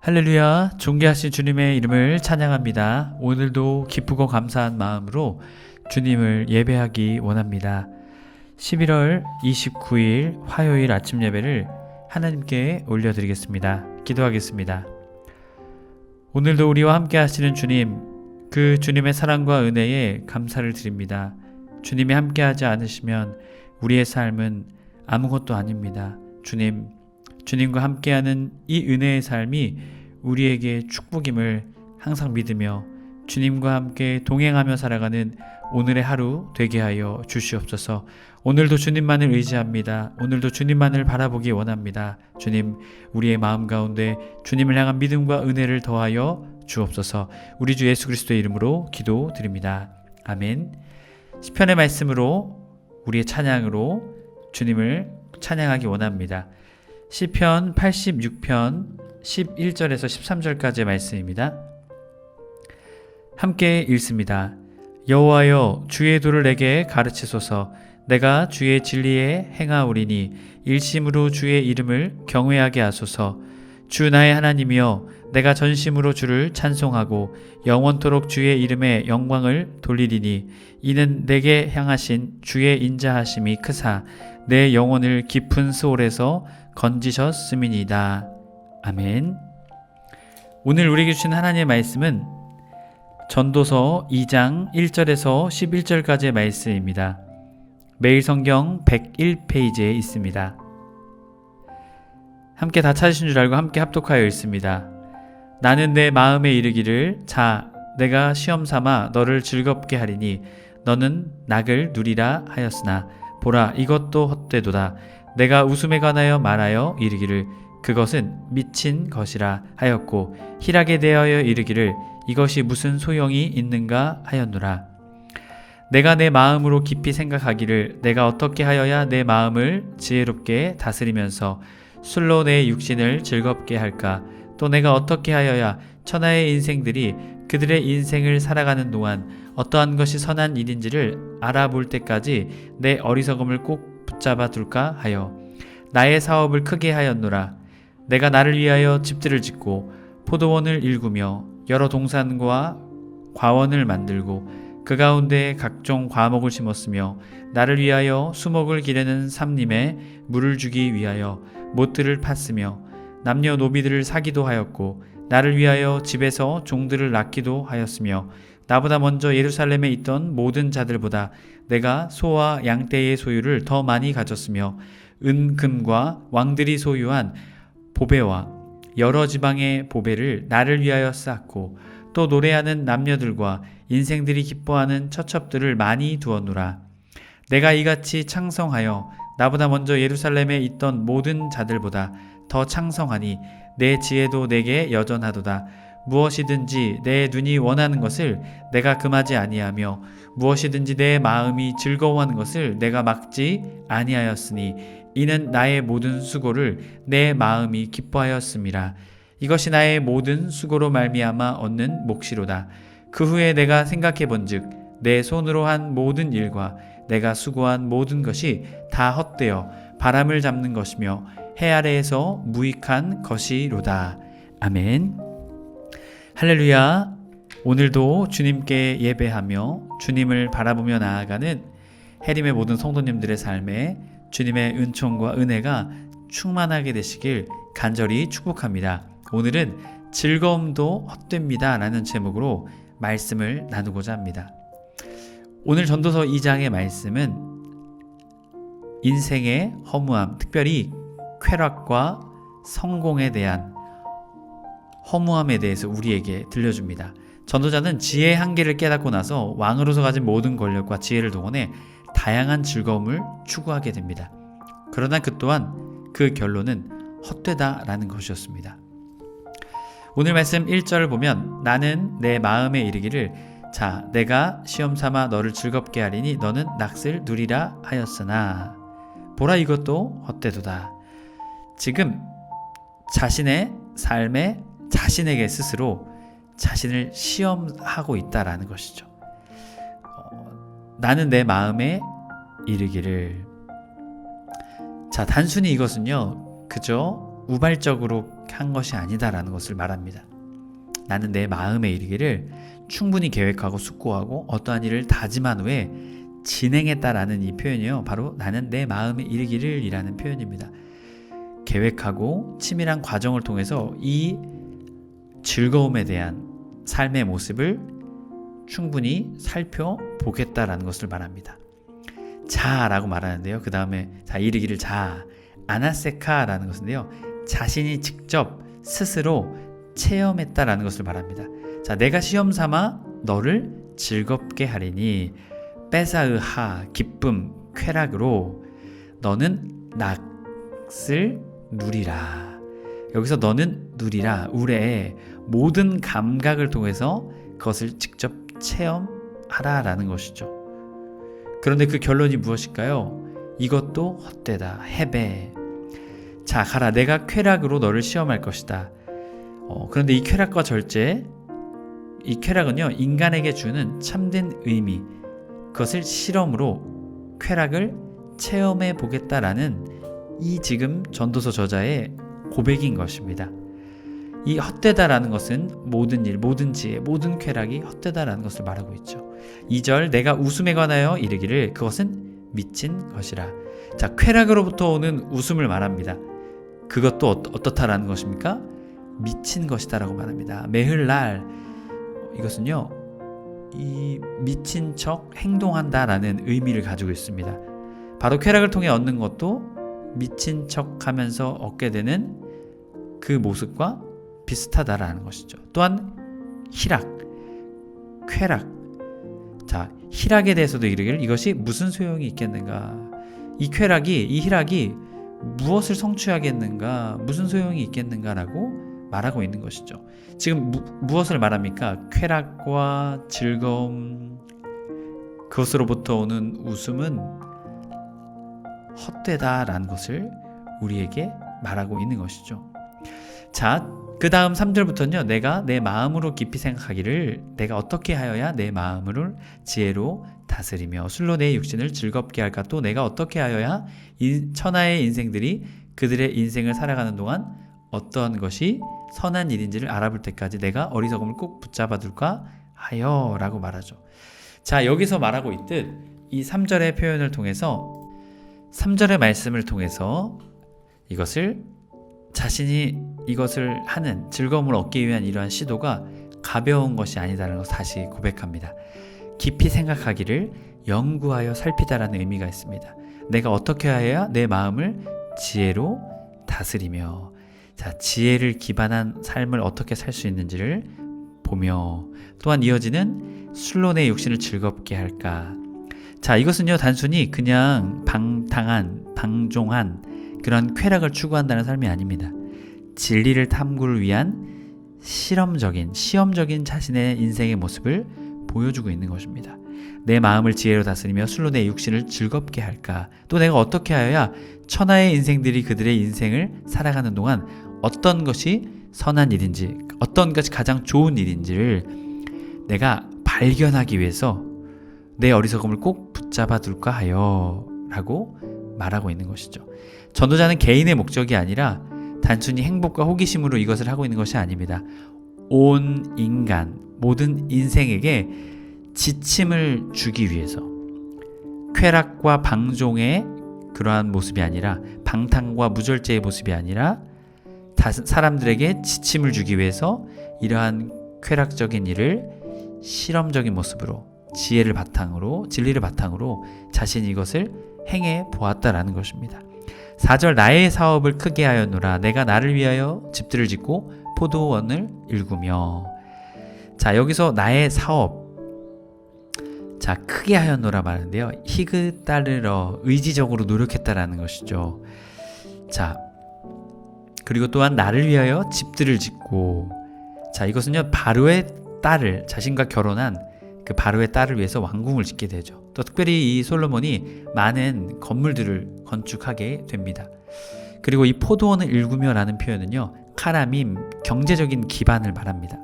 할렐루야, 존귀하신 주님의 이름을 찬양합니다. 오늘도 기쁘고 감사한 마음으로 주님을 예배하기 원합니다. 11월 29일 화요일 아침 예배를 하나님께 올려드리겠습니다. 기도하겠습니다. 오늘도 우리와 함께 하시는 주님, 그 주님의 사랑과 은혜에 감사를 드립니다. 주님이 함께 하지 않으시면 우리의 삶은 아무것도 아닙니다. 주님과 함께하는 이 은혜의 삶이 우리에게 축복임을 항상 믿으며 주님과 함께 동행하며 살아가는 오늘의 하루 되게 하여 주시옵소서. 오늘도 주님만을 의지합니다. 오늘도 주님만을 바라보기 원합니다. 주님, 우리의 마음 가운데 주님을 향한 믿음과 은혜를 더하여 주옵소서. 우리 주 예수 그리스도의 이름으로 기도드립니다. 아멘. 시편의 말씀으로 우리의 찬양으로 주님을 찬양하기 원합니다. 시편 86편 11절에서 13절까지의 말씀입니다. 함께 읽습니다. 여호와여, 주의 도를 내게 가르치소서. 내가 주의 진리에 행하오리니 일심으로 주의 이름을 경외하게 하소서. 주 나의 하나님이여, 내가 전심으로 주를 찬송하고 영원토록 주의 이름에 영광을 돌리리니 이는 내게 향하신 주의 인자하심이 크사 내 영혼을 깊은 수월에서 건지셨음이니이다. 아멘. 오늘 우리에게 주신 하나님의 말씀은 전도서 2장 1절에서 11절까지의 말씀입니다. 매일 성경 101페이지에 있습니다. 함께 다 찾으신 줄 알고 함께 합독하여 읽습니다. 나는 내 마음에 이르기를 자, 내가 시험 삼아 너를 즐겁게 하리니 너는 낙을 누리라 하였으나 보라, 이것도 헛되도다. 내가 웃음에 관하여 말하여 이르기를 그것은 미친 것이라 하였고 희락에 대하여 이르기를 이것이 무슨 소용이 있는가 하였노라. 내가 내 마음으로 깊이 생각하기를 내가 어떻게 하여야 내 마음을 지혜롭게 다스리면서 술로 내 육신을 즐겁게 할까? 또 내가 어떻게 하여야 천하의 인생들이 그들의 인생을 살아가는 동안 어떠한 것이 선한 일인지를 알아볼 때까지 내 어리석음을 꼭 붙잡아 둘까 하여 나의 사업을 크게 하였노라. 내가 나를 위하여 집들을 짓고 포도원을 일구며 여러 동산과 과원을 만들고 그 가운데 각종 과목을 심었으며 나를 위하여 수목을 기르는 삼림에 물을 주기 위하여 못들을 팠으며 남녀 노비들을 사기도 하였고 나를 위하여 집에서 종들을 낳기도 하였으며 나보다 먼저 예루살렘에 있던 모든 자들보다 내가 소와 양떼의 소유를 더 많이 가졌으며 은금과 왕들이 소유한 보배와 여러 지방의 보배를 나를 위하여 쌓고 또 노래하는 남녀들과 인생들이 기뻐하는 처첩들을 많이 두었노라. 내가 이같이 창성하여 나보다 먼저 예루살렘에 있던 모든 자들보다 더 창성하니 내 지혜도 내게 여전하도다. 무엇이든지 내 눈이 원하는 것을 내가 금하지 아니하며 무엇이든지 내 마음이 즐거워하는 것을 내가 막지 아니하였으니 이는 나의 모든 수고를 내 마음이 기뻐하였음이라. 이것이 나의 모든 수고로 말미암아 얻는 몫이로다. 그 후에 내가 생각해 본즉 내 손으로 한 모든 일과 내가 수고한 모든 것이 다 헛되어 바람을 잡는 것이며 해 아래에서 무익한 것이로다. 아멘. 할렐루야. 오늘도 주님께 예배하며 주님을 바라보며 나아가는 해림의 모든 성도님들의 삶에 주님의 은총과 은혜가 충만하게 되시길 간절히 축복합니다. 오늘은 즐거움도 헛됩니다 라는 제목으로 말씀을 나누고자 합니다. 오늘 전도서 2장의 말씀은 인생의 허무함, 특별히 쾌락과 성공에 대한 허무함에 대해서 우리에게 들려줍니다. 전도자는 지혜의 한계를 깨닫고 나서 왕으로서 가진 모든 권력과 지혜를 동원해 다양한 즐거움을 추구하게 됩니다. 그러나 그 또한 그 결론은 헛되다라는 것이었습니다. 오늘 말씀 1절을 보면 나는 내 마음에 이르기를 자, 내가 시험 삼아 너를 즐겁게 하리니 너는 낙을 누리라 하였으나 보라, 이것도 헛되도다. 지금 자신의 삶에 자신에게 스스로 자신을 시험하고 있다라는 것이죠. 나는 내 마음에 이르기를. 자, 단순히 이것은요, 그저 우발적으로 계획한 것이 아니다라는 것을 말합니다. 나는 내 마음에 이르기를 충분히 계획하고 숙고하고 어떠한 일을 다짐한 후에 진행했다라는 이 표현이요, 바로 나는 내 마음에 이르기를 이라는 표현입니다. 계획하고 치밀한 과정을 통해서 이 즐거움에 대한 삶의 모습을 충분히 살펴보겠다라는 것을 말합니다. 자라고 말하는데요, 그 다음에 자 이르기를 자 아나세카라는 것인데요, 자신이 직접 스스로 체험했다라는 것을 말합니다. 자, 내가 시험 삼아 너를 즐겁게 하리니 빼사으하 기쁨 쾌락으로 너는 낫을 누리라. 여기서 너는 누리라, 우레의 모든 감각을 통해서 그것을 직접 체험하라라는 것이죠. 그런데 그 결론이 무엇일까요? 이것도 헛되다, 해배. 자, 가라, 내가 쾌락으로 너를 시험할 것이다. 그런데 이 쾌락과 절제, 이 쾌락은요, 인간에게 주는 참된 의미, 그것을 실험으로 쾌락을 체험해 보겠다라는 이 지금 전도서 저자의 고백인 것입니다. 이 헛되다라는 것은 모든 일, 모든 지혜, 모든 쾌락이 헛되다라는 것을 말하고 있죠. 2절 내가 웃음에 관하여 이르기를 그것은 미친 것이라. 자, 쾌락으로부터 오는 웃음을 말합니다. 그것도 어떻다라는 것입니까? 미친 것이다라고 말합니다. 매일날 이것은요, 이 미친 척 행동한다라는 의미를 가지고 있습니다. 바로 쾌락을 통해 얻는 것도 미친 척 하면서 얻게 되는 그 모습과 비슷하다라는 것이죠. 또한 희락, 쾌락. 자, 희락에 대해서도 이르기를 이것이 무슨 소용이 있겠는가? 이 쾌락이, 이 희락이 무엇을 성취하겠는가? 무슨 소용이 있겠는가라고 말하고 있는 것이죠. 지금 무엇을 말합니까? 쾌락과 즐거움, 그것으로부터 오는 웃음은 헛되다라는 것을 우리에게 말하고 있는 것이죠. 자, 그 다음 3절부터는요, 내가 내 마음으로 깊이 생각하기를 내가 어떻게 하여야 내 마음을 지혜로 다스리며 술로 내 육신을 즐겁게 할까, 또 내가 어떻게 하여야 천하의 인생들이 그들의 인생을 살아가는 동안 어떠한 것이 선한 일인지를 알아볼 때까지 내가 어리석음을 꼭 붙잡아 둘까 하여 라고 말하죠. 자, 여기서 말하고 있듯 이 3절의 표현을 통해서, 3절의 말씀을 통해서 이것을 자신이 이것을 하는 즐거움을 얻기 위한 이러한 시도가 가벼운 것이 아니다라는 것을 다시 고백합니다. 깊이 생각하기를 연구하여 살피다라는 의미가 있습니다. 내가 어떻게 해야 내 마음을 지혜로 다스리며, 자, 지혜를 기반한 삶을 어떻게 살 수 있는지를 보며, 또한 이어지는 술로 내 육신을 즐겁게 할까. 자, 이것은요, 단순히 그냥 방종한 그런 쾌락을 추구한다는 삶이 아닙니다. 진리를 탐구를 위한 시험적인 자신의 인생의 모습을 보여주고 있는 것입니다. 내 마음을 지혜로 다스리며 술로 내 육신을 즐겁게 할까. 또 내가 어떻게 하여야 천하의 인생들이 그들의 인생을 살아가는 동안 어떤 것이 선한 일인지, 어떤 것이 가장 좋은 일인지를 내가 발견하기 위해서 내 어리석음을 꼭 붙잡아 둘까 하여 라고 말하고 있는 것이죠. 전도자는 개인의 목적이 아니라 단순히 행복과 호기심으로 이것을 하고 있는 것이 아닙니다. 온 인간, 모든 인생에게 지침을 주기 위해서, 쾌락과 방종의 그러한 모습이 아니라, 방탕과 무절제의 모습이 아니라 사람들에게 지침을 주기 위해서 이러한 쾌락적인 일을 실험적인 모습으로, 지혜를 바탕으로, 진리를 바탕으로 자신이 이것을 행해 보았다라는 것입니다. 4절 나의 사업을 크게 하였노라. 내가 나를 위하여 집들을 짓고 포도원을 일구며. 자, 여기서 나의 사업, 자, 크게 하였노라 말하는데요, 히그따르러, 의지적으로 노력했다라는 것이죠. 자, 그리고 또한 나를 위하여 집들을 짓고. 자, 이것은요, 바로의 딸을, 자신과 결혼한 그 바로의 딸을 위해서 왕궁을 짓게 되죠. 또 특별히 이 솔로몬이 많은 건물들을 건축하게 됩니다. 그리고 이 포도원을 일구며 라는 표현은요, 카라밈, 경제적인 기반을 말합니다.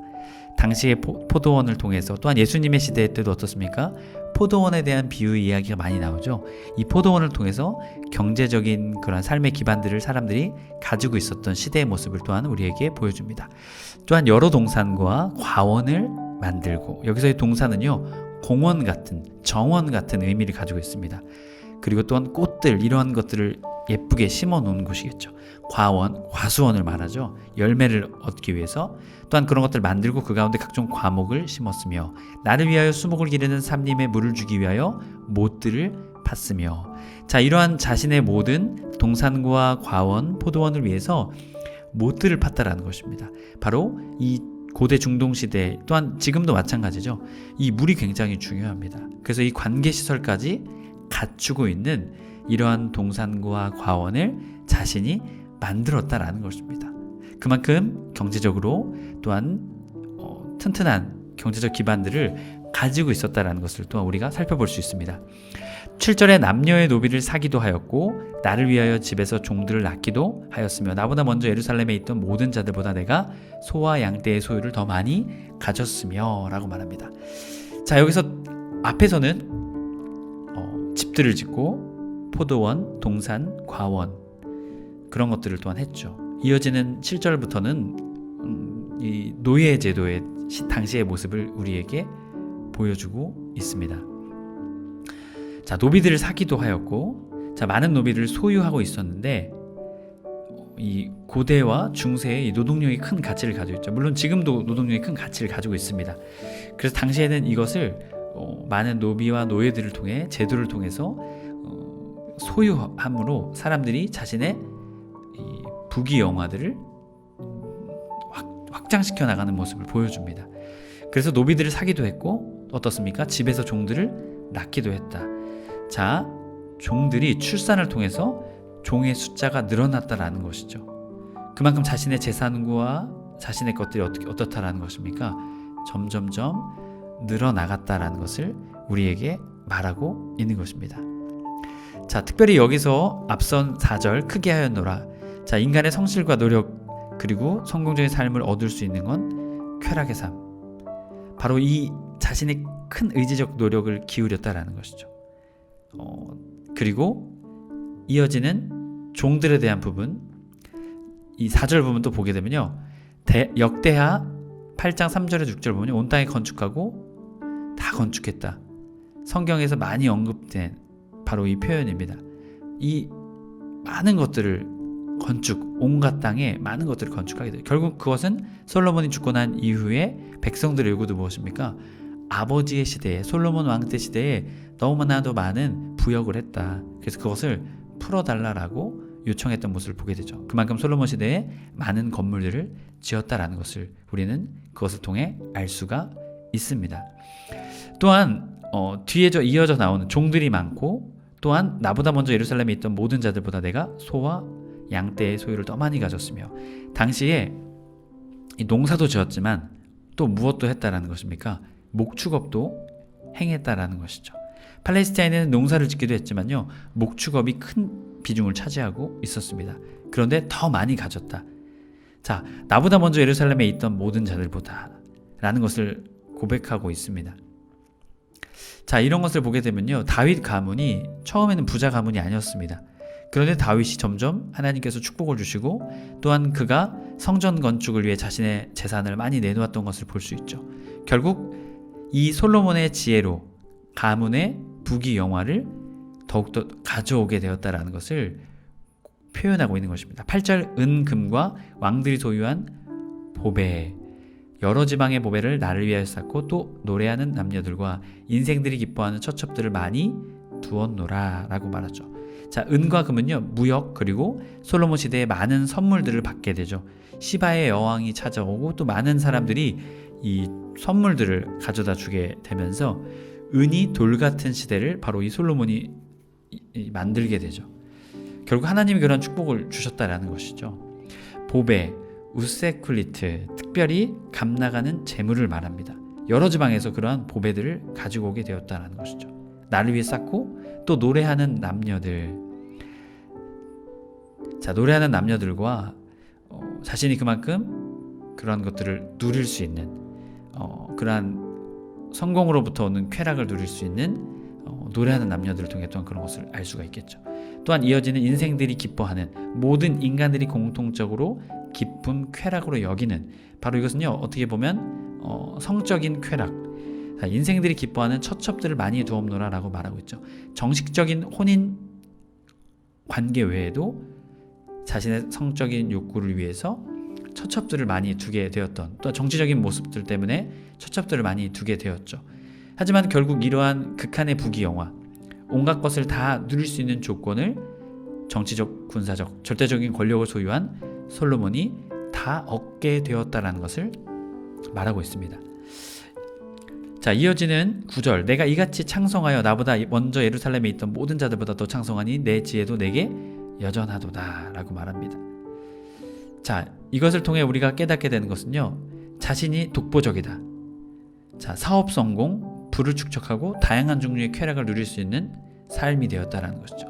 당시의 포도원을 통해서, 또한 예수님의 시대 때도 어떻습니까? 포도원에 대한 비유 이야기가 많이 나오죠. 이 포도원을 통해서 경제적인 그런 삶의 기반들을 사람들이 가지고 있었던 시대의 모습을 또한 우리에게 보여줍니다. 또한 여러 동산과 과원을 만들고, 여기서의 동산은요, 공원 같은, 정원 같은 의미를 가지고 있습니다. 그리고 또한 꽃들, 이러한 것들을 예쁘게 심어 놓은 곳이겠죠. 과원, 과수원을 말하죠. 열매를 얻기 위해서. 또한 그런 것들을 만들고 그 가운데 각종 과목을 심었으며, 나를 위하여 수목을 기르는 삼림에 물을 주기 위하여 못들을 팠으며. 자, 이러한 자신의 모든 동산과 과원, 포도원을 위해서 못들을 팠다라는 것입니다. 바로 이 고대 중동 시대, 또한 지금도 마찬가지죠. 이 물이 굉장히 중요합니다. 그래서 이 관계 시설까지 갖추고 있는 이러한 동산과 과원을 자신이 만들었다라는 것입니다. 그만큼 경제적으로 또한 튼튼한 경제적 기반들을 가지고 있었다라는 것을 또한 우리가 살펴볼 수 있습니다. 7절에 남녀의 노비를 사기도 하였고 나를 위하여 집에서 종들을 낳기도 하였으며 나보다 먼저 예루살렘에 있던 모든 자들보다 내가 소와 양떼의 소유를 더 많이 가졌으며 라고 말합니다. 자, 여기서 앞에서는 집들을 짓고 포도원, 동산, 과원 그런 것들을 또한 했죠. 이어지는 7절부터는 이 노예 제도의 당시의 모습을 우리에게 보여주고 있습니다. 자, 노비들을 사기도 하였고, 자, 많은 노비를 소유하고 있었는데 이 고대와 중세의 이 노동력이 큰 가치를 가지고 있죠. 물론 지금도 노동력이 큰 가치를 가지고 있습니다. 그래서 당시에는 이것을 많은 노비와 노예들을 통해 제도를 통해서 소유함으로 사람들이 자신의 이 부귀영화들을 확장시켜 나가는 모습을 보여줍니다. 그래서 노비들을 사기도 했고 어떻습니까? 집에서 종들을 낳기도 했다. 자, 종들이 출산을 통해서 종의 숫자가 늘어났다라는 것이죠. 그만큼 자신의 재산과 자신의 것들이 어떻다라는 것입니까? 점점점 늘어나갔다라는 것을 우리에게 말하고 있는 것입니다. 자, 특별히 여기서 앞선 4절 크게 하였노라. 자, 인간의 성실과 노력 그리고 성공적인 삶을 얻을 수 있는 건 쾌락의 삶. 바로 이 자신의 큰 의지적 노력을 기울였다라는 것이죠. 그리고 이어지는 종들에 대한 부분, 이 4절 부분 또 보게 되면요, 역대하 8장 3절에 6절 보면 온 땅에 건축하고 다 건축했다. 성경에서 많이 언급된 바로 이 표현입니다. 이 많은 것들을 온갖 땅에 많은 것들을 건축하게 돼요. 결국 그것은 솔로몬이 죽고 난 이후에 백성들의 요구도 무엇입니까? 아버지의 시대에, 솔로몬 왕 때 시대에 너무나도 많은 부역을 했다. 그래서 그것을 풀어달라고 요청했던 모습을 보게 되죠. 그만큼 솔로몬 시대에 많은 건물들을 지었다라는 것을 우리는 그것을 통해 알 수가 있습니다. 또한 뒤에 이어져 나오는 종들이 많고, 또한 나보다 먼저 예루살렘에 있던 모든 자들보다 내가 소와 양떼의 소유를 더 많이 가졌으며, 당시에 이 농사도 지었지만 또 무엇도 했다라는 것입니까? 목축업도 행했다라는 것이죠. 팔레스타인에는 농사를 짓기도 했지만요, 목축업이 큰 비중을 차지하고 있었습니다. 그런데 더 많이 가졌다. 자, 나보다 먼저 예루살렘에 있던 모든 자들보다 라는 것을 고백하고 있습니다. 자, 이런 것을 보게 되면요, 다윗 가문이 처음에는 부자 가문이 아니었습니다. 그런데 다윗이 점점 하나님께서 축복을 주시고, 또한 그가 성전 건축을 위해 자신의 재산을 많이 내놓았던 것을 볼 수 있죠. 결국 이 솔로몬의 지혜로 가문의 부귀영화를 더욱더 가져오게 되었다라는 것을 표현하고 있는 것입니다. 8절 은금과 왕들이 소유한 보배, 여러 지방의 보배를 나를 위하여 쌓고 또 노래하는 남녀들과 인생들이 기뻐하는 처첩들을 많이 두었노라 라고 말하죠. 자, 은과 금은요, 무역 그리고 솔로몬 시대에 많은 선물들을 받게 되죠. 시바의 여왕이 찾아오고 또 많은 사람들이 이 선물들을 가져다 주게 되면서 은이 돌 같은 시대를 바로 이 솔로몬이 만들게 되죠. 결국 하나님이 그런 축복을 주셨다라는 것이죠. 보배, 우세쿨리트, 특별히 값나가는 재물을 말합니다. 여러 지방에서 그러한 보배들을 가지고 오게 되었다는 것이죠. 나를 위해 쌓고 또 노래하는 남녀들. 자, 노래하는 남녀들과 자신이 그만큼 그런 것들을 누릴 수 있는 그러한 성공으로부터 오는 쾌락을 누릴 수 있는 노래하는 남녀들을 통해 또한 그런 것을 알 수가 있겠죠. 또한 이어지는 인생들이 기뻐하는, 모든 인간들이 공통적으로 기쁨, 쾌락으로 여기는, 바로 이것은요, 어떻게 보면 성적인 쾌락, 인생들이 기뻐하는 처첩들을 많이 두었노라 라고 말하고 있죠. 정식적인 혼인 관계 외에도 자신의 성적인 욕구를 위해서 처첩들을 많이 두게 되었던, 또 정치적인 모습들 때문에 처첩들을 많이 두게 되었죠. 하지만 결국 이러한 극한의 부귀영화, 온갖 것을 다 누릴 수 있는 조건을 정치적, 군사적, 절대적인 권력을 소유한 솔로몬이 다 얻게 되었다라는 것을 말하고 있습니다. 자, 이어지는 9절. 내가 이같이 창성하여 나보다 먼저 예루살렘에 있던 모든 자들보다 더 창성하니 내 지혜도 내게 여전하도다 라고 말합니다. 자, 이것을 통해 우리가 깨닫게 되는 것은요, 자신이 독보적이다. 자, 사업 성공, 부를 축적하고 다양한 종류의 쾌락을 누릴 수 있는 삶이 되었다라는 것이죠.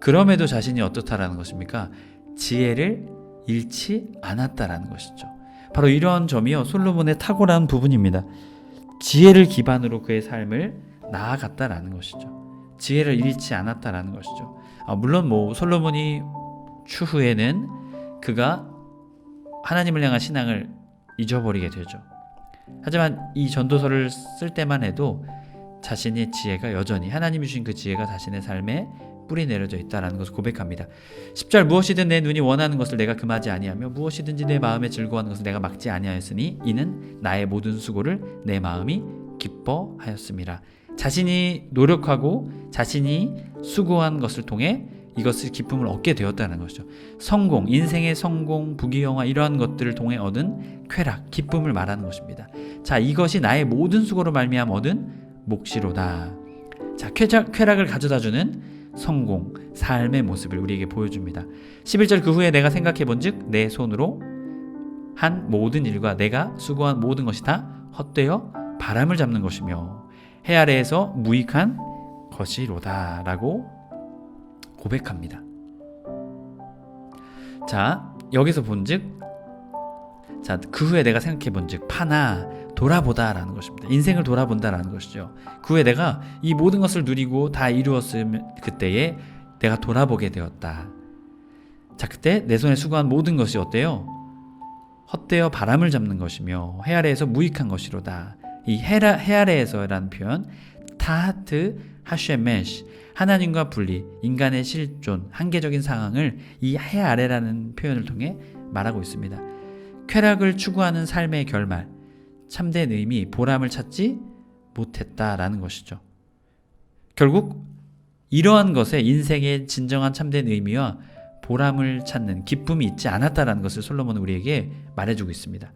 그럼에도 자신이 어떻다라는 것입니까? 지혜를 잃지 않았다라는 것이죠. 바로 이러한 점이요, 솔로몬의 탁월한 부분입니다. 지혜를 기반으로 그의 삶을 나아갔다라는 것이죠. 지혜를 잃지 않았다라는 것이죠. 물론 솔로몬이 추후에는 그가 하나님을 향한 신앙을 잊어버리게 되죠. 하지만 이 전도서를 쓸 때만 해도 자신의 지혜가 여전히, 하나님이 주신 그 지혜가 자신의 삶에 뿌리 내려져 있다라는 것을 고백합니다. 10절, 무엇이든 내 눈이 원하는 것을 내가 금하지 아니하며 무엇이든지 내 마음에 즐거워하는 것을 내가 막지 아니하였으니 이는 나의 모든 수고를 내 마음이 기뻐하였음이라. 자신이 노력하고 자신이 수고한 것을 통해 이것을 기쁨을 얻게 되었다는 것이죠. 성공, 인생의 성공, 부귀영화, 이러한 것들을 통해 얻은 쾌락, 기쁨을 말하는 것입니다. 자, 이것이 나의 모든 수고로 말미암아 얻은 몫이로다. 자, 쾌락을 가져다주는 성공, 삶의 모습을 우리에게 보여줍니다. 11절, 그 후에 내가 생각해 본즉 내 손으로 한 모든 일과 내가 수고한 모든 것이 다 헛되어 바람을 잡는 것이며 해 아래에서 무익한 것이로다 라고 고백합니다. 자, 여기서 본즉, 자, 그 후에 내가 생각해 본즉, 파나 돌아보다 라는 것입니다. 인생을 돌아본다라는 것이죠. 그 후에 내가 이 모든 것을 누리고 다 이루었을 그때에 내가 돌아보게 되었다. 자, 그때 내 손에 수고한 모든 것이 어때요? 헛되어 바람을 잡는 것이며 해 아래에서 무익한 것이로다. 이 해 아래에서라는 표현, 타하트 하쉐메시, 하나님과 분리, 인간의 실존, 한계적인 상황을 이 해 아래라는 표현을 통해 말하고 있습니다. 쾌락을 추구하는 삶의 결말, 참된 의미, 보람을 찾지 못했다라는 것이죠. 결국 이러한 것에 인생의 진정한 참된 의미와 보람을 찾는 기쁨이 있지 않았다라는 것을 솔로몬은 우리에게 말해주고 있습니다.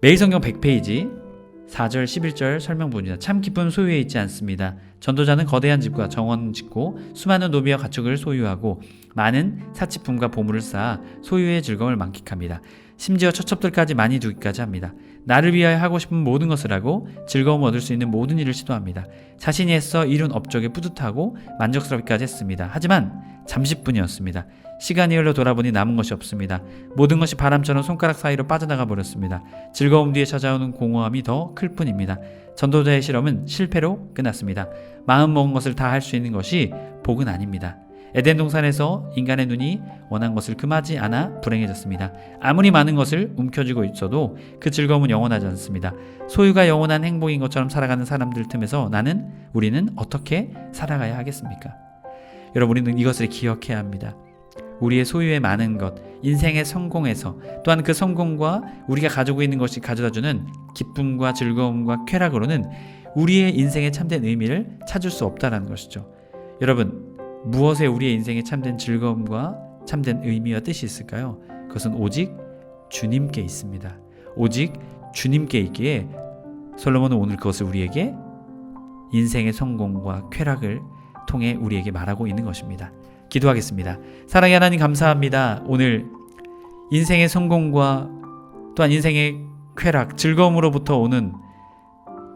매일 성경 100페이지 4절 11절 설명부입니다. 참 기쁨 소유에 있지 않습니다. 전도자는 거대한 집과 정원 짓고 수많은 노비와 가축을 소유하고 많은 사치품과 보물을 쌓아 소유의 즐거움을 만끽합니다. 심지어 처첩들까지 많이 두기까지 합니다. 나를 위하여 하고 싶은 모든 것을 하고 즐거움을 얻을 수 있는 모든 일을 시도합니다. 자신이 애써 이룬 업적에 뿌듯하고 만족스럽기까지 했습니다. 하지만 잠시뿐이었습니다. 시간이 흘러 돌아보니 남은 것이 없습니다. 모든 것이 바람처럼 손가락 사이로 빠져나가 버렸습니다. 즐거움 뒤에 찾아오는 공허함이 더 클 뿐입니다. 전도자의 실험은 실패로 끝났습니다. 마음 먹은 것을 다 할 수 있는 것이 복은 아닙니다. 에덴 동산에서 인간의 눈이 원한 것을 금하지 않아 불행해졌습니다. 아무리 많은 것을 움켜쥐고 있어도 그 즐거움은 영원하지 않습니다. 소유가 영원한 행복인 것처럼 살아가는 사람들 틈에서 우리는 어떻게 살아가야 하겠습니까? 여러분, 우리는 이것을 기억해야 합니다. 우리의 소유의 많은 것, 인생의 성공에서, 또한 그 성공과 우리가 가지고 있는 것이 가져다주는 기쁨과 즐거움과 쾌락으로는 우리의 인생의 참된 의미를 찾을 수 없다는 것이죠. 여러분, 무엇에 우리의 인생에 참된 즐거움과 참된 의미와 뜻이 있을까요? 그것은 오직 주님께 있습니다. 오직 주님께 있기에 솔로몬은 오늘 그것을 우리에게 인생의 성공과 쾌락을 통해 우리에게 말하고 있는 것입니다. 기도하겠습니다. 사랑의 하나님, 감사합니다. 오늘 인생의 성공과 또한 인생의 쾌락, 즐거움으로부터 오는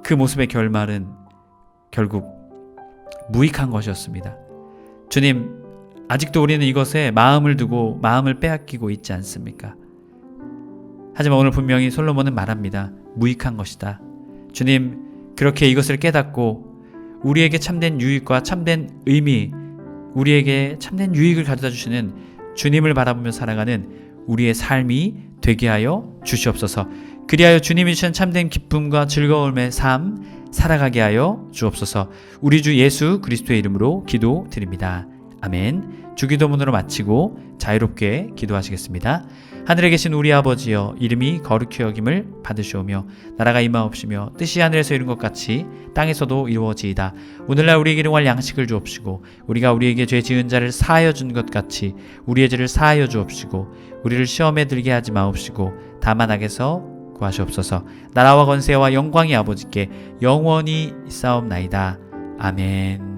그 모습의 결말은 결국 무익한 것이었습니다. 주님, 아직도 우리는 이것에 마음을 두고 마음을 빼앗기고 있지 않습니까? 하지만 오늘 분명히 솔로몬은 말합니다. 무익한 것이다. 주님, 그렇게 이것을 깨닫고 우리에게 참된 유익과 참된 의미, 우리에게 참된 유익을 가져다 주시는 주님을 바라보며 살아가는 우리의 삶이 되게 하여 주시옵소서. 그리하여 주님이 주신 참된 기쁨과 즐거움의 삶 살아가게 하여 주옵소서. 우리 주 예수 그리스도의 이름으로 기도드립니다. 아멘. 주기도문으로 마치고 자유롭게 기도하시겠습니다. 하늘에 계신 우리 아버지여, 이름이 거룩히 여김을 받으시오며 나라가 임하옵시며 뜻이 하늘에서 이룬 것 같이 땅에서도 이루어지이다. 오늘날 우리에게 일용할 양식을 주옵시고 우리가 우리에게 죄 지은 자를 사하여 준 것 같이 우리의 죄를 사하여 주옵시고 우리를 시험에 들게 하지 마옵시고 다만 악에서 구하시옵소서. 나라와 권세와 영광이 아버지께 영원히 있사옵나이다. 아멘.